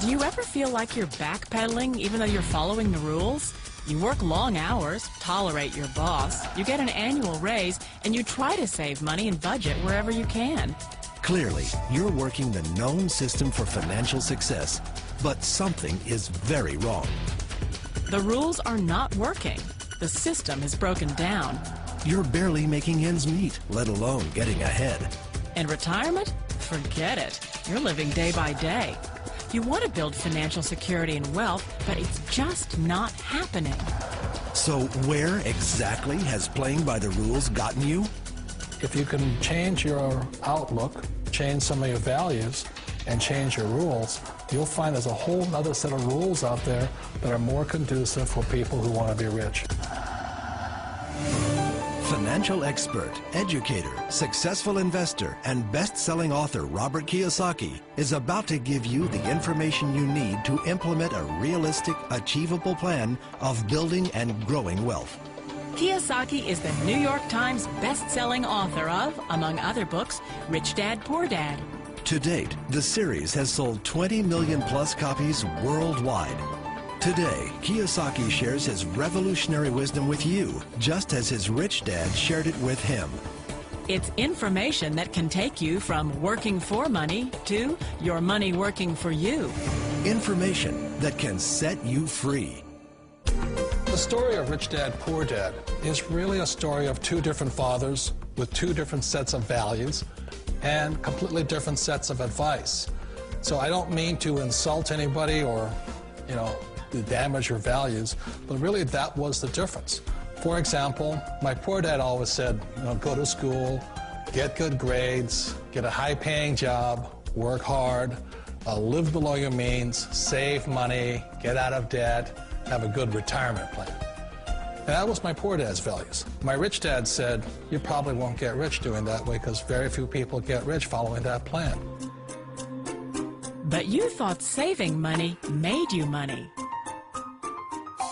Do you ever feel like you're backpedaling even though you're following the rules? You work long hours, tolerate your boss, you get an annual raise, and you try to save money and budget wherever you can. Clearly, you're working the known system for financial success, but something is very wrong. The rules are not working. The system is broken down. You're barely making ends meet, let alone getting ahead. And retirement? Forget it. You're living day by day. You want to build financial security and wealth, but it's just not happening. So where exactly has playing by the rules gotten you? If you can change your outlook, change some of your values, and change your rules, you'll find there's a whole other set of rules out there that are more conducive for people who want to be rich. Financial expert, educator, successful investor, and best-selling author Robert Kiyosaki is about to give you the information you need to implement a realistic, achievable plan of building and growing wealth. Kiyosaki is the New York Times best-selling author of, among other books, Rich Dad, Poor Dad. To date, the series has sold 20 million plus copies worldwide. Today, Kiyosaki shares his revolutionary wisdom with you, just as his rich dad shared it with him. It's information that can take you from working for money to your money working for you. Information that can set you free. The story of Rich Dad, Poor Dad is really a story of two different fathers with two different sets of values and completely different sets of advice. So I don't mean to insult anybody or, to damage your values, but really that was the difference. For example, my poor dad always said, go to school, get good grades, get a high-paying job, work hard, live below your means, save money, get out of debt, have a good retirement plan. And that was my poor dad's values. My rich dad said, you probably won't get rich doing that way because very few people get rich following that plan. But you thought saving money made you money.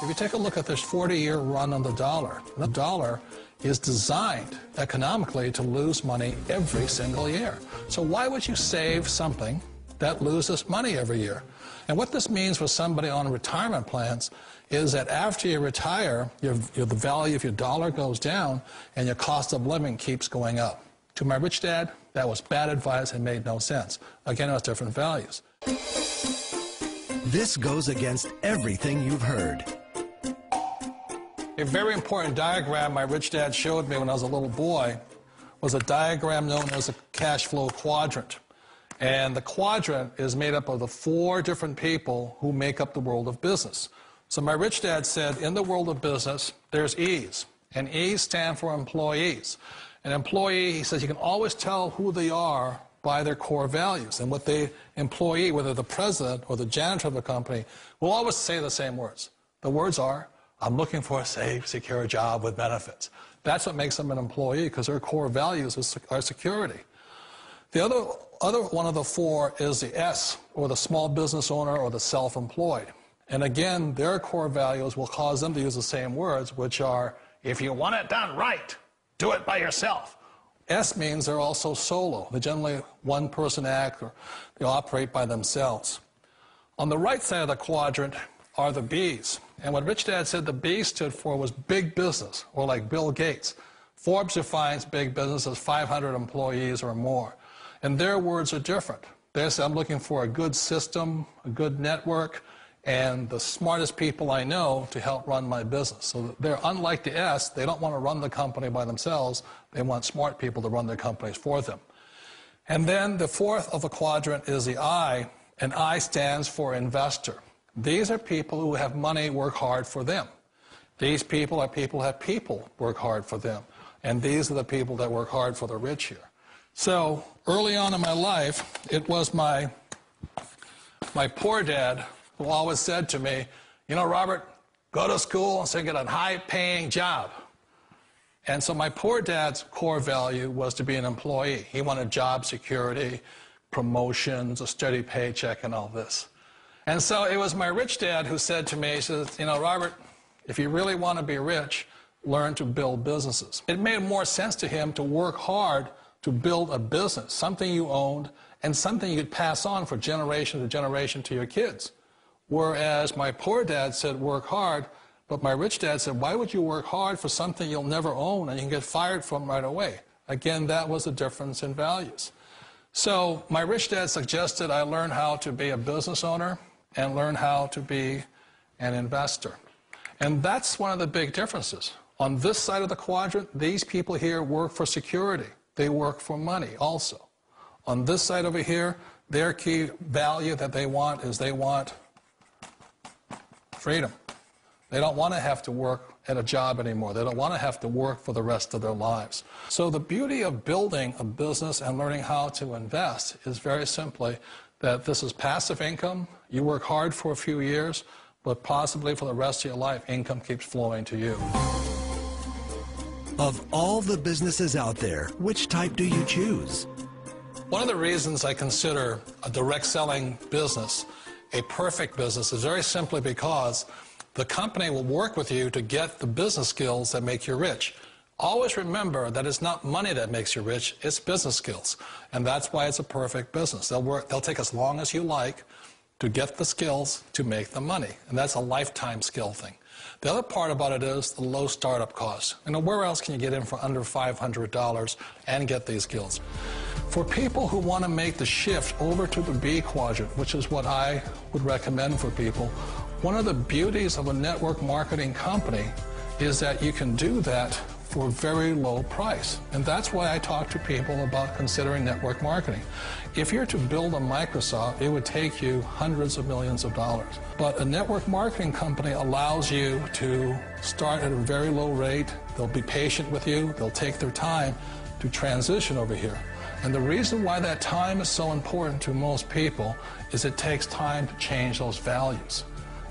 If you take a look at this 40-year run on the dollar is designed economically to lose money every single year. So why would you save something that loses money every year? And what this means for somebody on retirement plans is that after you retire, the value of your dollar goes down and your cost of living keeps going up. To my rich dad, that was bad advice and made no sense. Again, it was different values. This goes against everything you've heard. A very important diagram my rich dad showed me when I was a little boy was a diagram known as a cash flow quadrant. And the quadrant is made up of the 4 different people who make up the world of business. So my rich dad said, in the world of business, there's E's. And E's stand for employees. An employee, he says, you can always tell who they are by their core values. And what the employee, whether the president or the janitor of the company, will always say the same words. The words are, I'm looking for a safe, secure job with benefits. That's what makes them an employee, because their core values are security. The other one of the 4 is the S, or the small business owner or the self-employed. And again, their core values will cause them to use the same words, which are, if you want it done right, do it by yourself. S means they're also solo. They're generally one-person act, or they operate by themselves. On the right side of the quadrant are the B's. And what Rich Dad said the B stood for was big business, or like Bill Gates. Forbes defines big business as 500 employees or more. And their words are different. They say, I'm looking for a good system, a good network, and the smartest people I know to help run my business. So they're unlike the S. They don't want to run the company by themselves. They want smart people to run their companies for them. And then the 4th of the quadrant is the I, and I stands for investor. These are people who have money work hard for them. These people are people who have people work hard for them. And these are the people that work hard for the rich here. So early on in my life, it was my poor dad who always said to me, Robert, go to school and so get a high-paying job. And so my poor dad's core value was to be an employee. He wanted job security, promotions, a steady paycheck, and all this. And so it was my rich dad who said to me, he says, Robert, if you really want to be rich, learn to build businesses. It made more sense to him to work hard to build a business, something you owned, and something you could pass on for generation to generation to your kids. Whereas my poor dad said, work hard, but my rich dad said, why would you work hard for something you'll never own and you can get fired from right away? Again, that was the difference in values. So my rich dad suggested I learn how to be a business owner and learn how to be an investor. And that's one of the big differences. On this side of the quadrant, these people here work for security. They work for money also. On this side over here, their key value that they want is they want freedom. They don't want to have to work at a job anymore. They don't want to have to work for the rest of their lives. So the beauty of building a business and learning how to invest is very simply that this is passive income. You work hard for a few years, but possibly for the rest of your life, income keeps flowing to you. Of all the businesses out there, which type do you choose? One of the reasons I consider a direct selling business a perfect business is very simply because the company will work with you to get the business skills that make you rich. Always remember that it's not money that makes you rich, it's business skills. And that's why it's a perfect business. They'll take as long as you like to get the skills to make the money. And that's a lifetime skill thing. The other part about it is the low startup cost. You know, where else can you get in for under $500 and get these skills? For people who want to make the shift over to the B quadrant, which is what I would recommend for people, one of the beauties of a network marketing company is that you can do that for a very low price. And that's why I talk to people about considering network marketing. If you're to build a Microsoft, it would take you hundreds of millions of dollars. But a network marketing company allows you to start at a very low rate. They'll be patient with you. They'll take their time to transition over here. And the reason why that time is so important to most people is it takes time to change those values.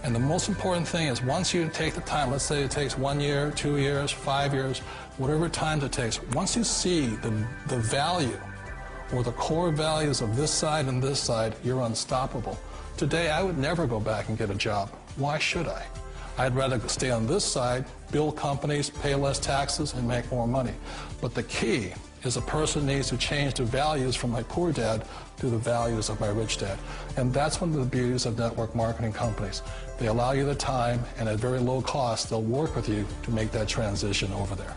And the most important thing is once you take the time, let's say it takes 1 year, 2 years, 5 years, whatever time it takes, once you see the value or the core values of this side and this side, you're unstoppable. Today, I would never go back and get a job. Why should I? I'd rather stay on this side, build companies, pay less taxes, and make more money. But the key is a person needs to change the values from my poor dad to the values of my rich dad. And that's one of the beauties of network marketing companies. They allow you the time, and at very low cost, they'll work with you to make that transition over there.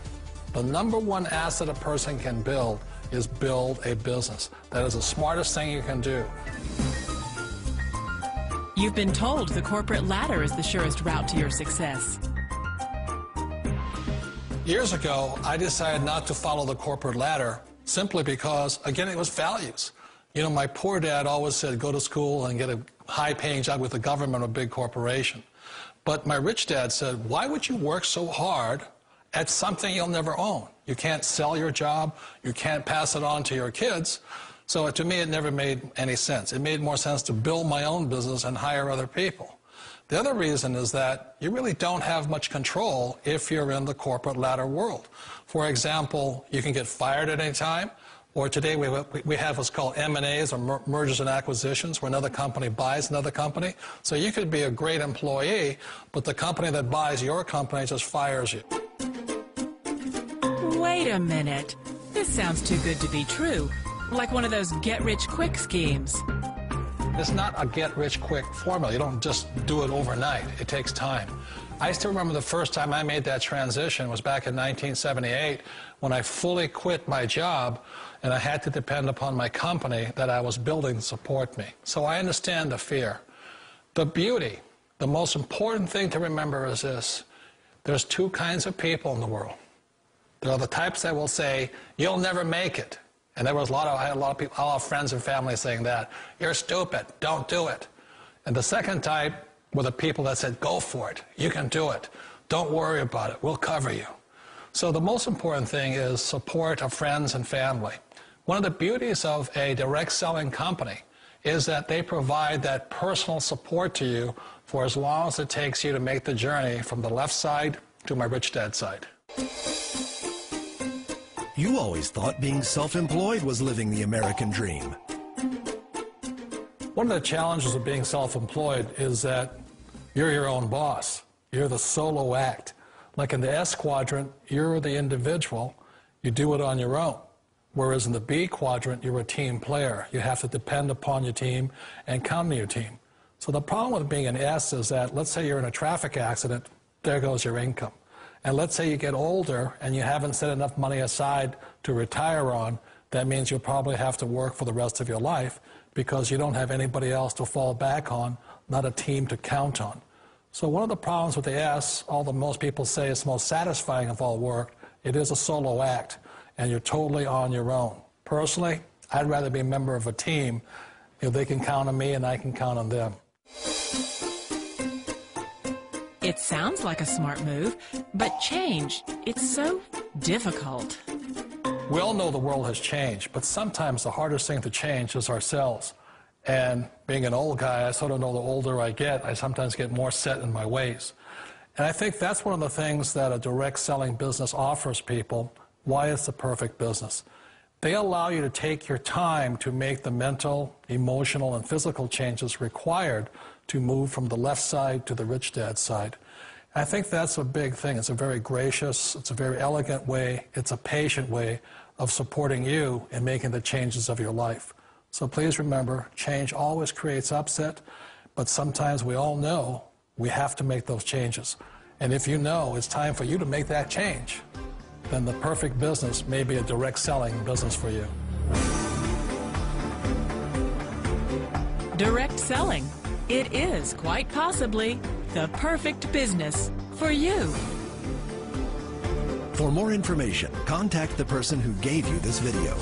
The number one asset a person can build is build a business. That is the smartest thing you can do. You've been told the corporate ladder is the surest route to your success. Years ago, I decided not to follow the corporate ladder simply because, again, it was values. You know, my poor dad always said, go to school and get a high-paying job with the government or a big corporation. But my rich dad said, why would you work so hard at something you'll never own? You can't sell your job. You can't pass it on to your kids. So to me, it never made any sense. It made more sense to build my own business and hire other people. The other reason is that you really don't have much control if you're in the corporate ladder world. For example, you can get fired at any time, or today we have what's called M&As, or mergers and acquisitions, where another company buys another company. So you could be a great employee, but the company that buys your company just fires you. Wait a minute. This sounds too good to be true. Like one of those get-rich-quick schemes. It's not a get-rich-quick formula. You don't just do it overnight. It takes time. I still remember the first time I made that transition was back in 1978 when I fully quit my job and I had to depend upon my company that I was building to support me. So I understand the fear. The beauty, the most important thing to remember is this. There's two kinds of people in the world. There are the types that will say, you'll never make it. And I had a lot of people, a lot of friends and family saying that. You're stupid. Don't do it. And the second type were the people that said, go for it. You can do it. Don't worry about it. We'll cover you. So the most important thing is support of friends and family. One of the beauties of a direct selling company is that they provide that personal support to you for as long as it takes you to make the journey from the left side to my rich dad side. You always thought being self-employed was living the American dream. One of the challenges of being self-employed is that you're your own boss. You're the solo act. Like in the S quadrant, you're the individual. You do it on your own. Whereas in the B quadrant, you're a team player. You have to depend upon your team and count on your team. So the problem with being an S is that, let's say you're in a traffic accident, there goes your income. And let's say you get older and you haven't set enough money aside to retire on, that means you'll probably have to work for the rest of your life because you don't have anybody else to fall back on, not a team to count on. So one of the problems with the S, although most people say it's the most satisfying of all work, it is a solo act, and you're totally on your own. Personally, I'd rather be a member of a team if they can count on me and I can count on them. It sounds like a smart move, but change, it's so difficult. We all know the world has changed, but sometimes the hardest thing to change is ourselves. And being an old guy, I sort of know the older I get, I sometimes get more set in my ways. And I think that's one of the things that a direct selling business offers people, why it's the perfect business. They allow you to take your time to make the mental, emotional, and physical changes required to move from the left side to the rich dad side. I think that's a big thing. It's a very gracious, it's a very elegant way, it's a patient way of supporting you in making the changes of your life. So please remember, change always creates upset, but sometimes we all know we have to make those changes. And if you know it's time for you to make that change, then the perfect business may be a direct selling business for you. Direct selling. It is quite possibly the perfect business for you. For more information, contact the person who gave you this video.